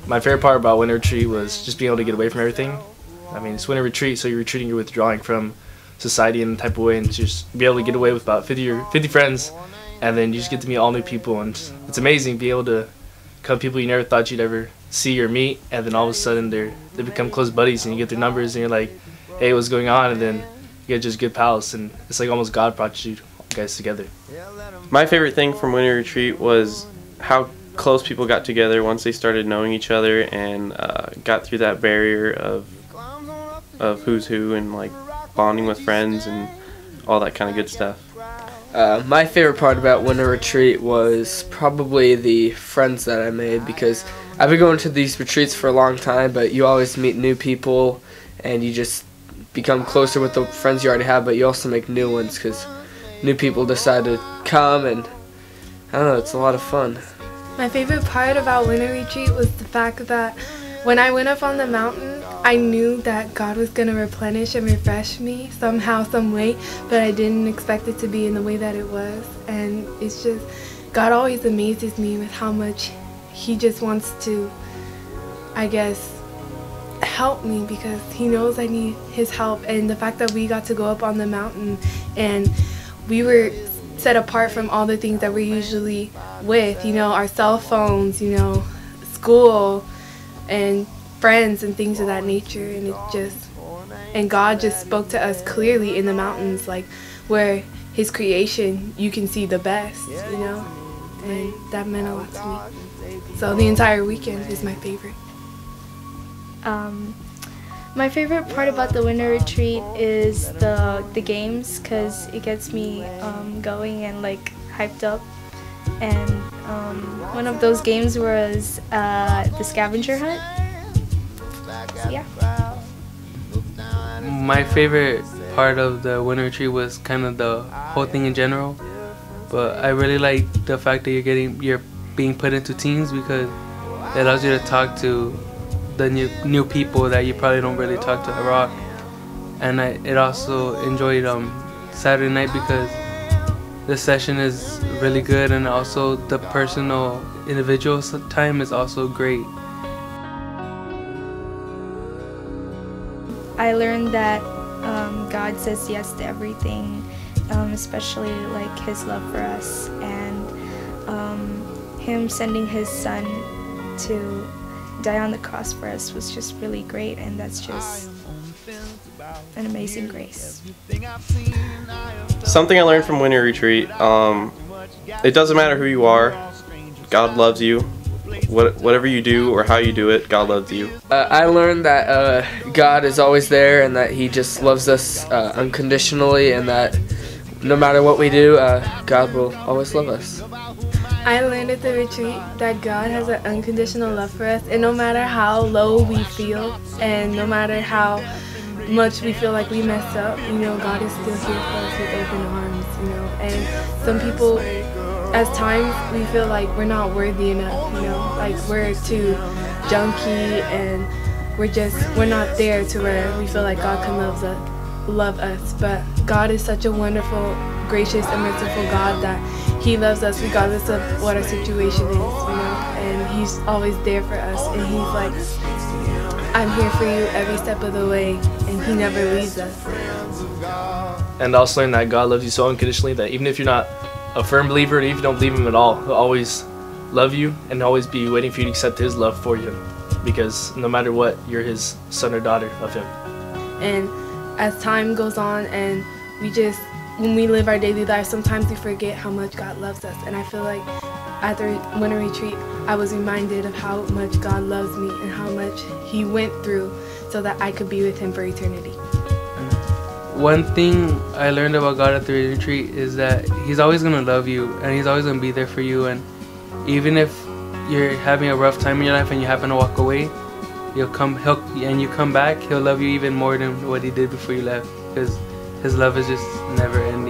My favorite part about winter retreat was just being able to get away from everything. I mean, it's winter retreat, so you're retreating, you're withdrawing from society in a type of way, and just be able to get away with about 50 friends, and then you just get to meet all new people, and it's amazing being able to come people you never thought you'd ever see or meet, and then all of a sudden they become close buddies, and you get their numbers, and you're like, hey, what's going on? And then you get just good pals, and it's like almost God brought you guys together. My favorite thing from winter retreat was how close people got together once they started knowing each other and got through that barrier of who's who and like bonding with friends and all that kind of good stuff. My favorite part about winter retreat was probably the friends that I made, because I've been going to these retreats for a long time, but you always meet new people and you just become closer with the friends you already have, but you also make new ones because new people decide to come, and I don't know, it's a lot of fun. My favorite part about winter retreat was the fact that when I went up on the mountain, I knew that God was going to replenish and refresh me somehow, some way, but I didn't expect it to be in the way that it was. And it's just, God always amazes me with how much He just wants to, I guess, help me, because He knows I need His help. And the fact that we got to go up on the mountain and we were set apart from all the things that we're usually with, you know, our cell phones, you know, school and friends and things of that nature, and God just spoke to us clearly in the mountains, like where His creation you can see the best, you know, and that meant a lot to me. So the entire weekend is my favorite. My favorite part about the winter retreat is the games, because it gets me going and like hyped up. And one of those games was the scavenger hunt. So, yeah. My favorite part of the winter retreat was kind of the whole thing in general, but I really like the fact that you're being put into teams, because it allows you to talk to the new people that you probably don't really talk to at Rock. And it also enjoyed Saturday night, because the session is really good, and also the personal individual time is also great. I learned that God says yes to everything, especially like His love for us, and Him sending His Son to die on the cross for us was just really great, and that's just an amazing grace. Something I learned from winter retreat, it doesn't matter who you are, God loves you. Whatever you do or how you do it, God loves you. I learned that God is always there, and that He just loves us unconditionally, and that no matter what we do, God will always love us. I learned at the retreat that God has an unconditional love for us, and no matter how low we feel, and no matter how much we feel like we messed up, you know, God is still here for us with open arms, you know. And some people, at times, we feel like we're not worthy enough, you know, like we're too junky, and we're not there to where we feel like God can love us. But God is such a wonderful, gracious, and merciful God that He loves us regardless of what our situation is, you know, and He's always there for us, and He's like, I'm here for you every step of the way, and He never leaves us. And also learn that God loves you so unconditionally that even if you're not a firm believer, and if you don't believe Him at all, He'll always love you and always be waiting for you to accept His love for you, because no matter what, you're His son or daughter of Him. And as time goes on, and when we live our daily lives, sometimes we forget how much God loves us. And I feel like at the winter retreat, I was reminded of how much God loves me and how much He went through so that I could be with Him for eternity. One thing I learned about God at the retreat is that He's always going to love you, and He's always going to be there for you. And even if you're having a rough time in your life and you happen to walk away, you come back, He'll love you even more than what He did before you left, because His love is just never ending.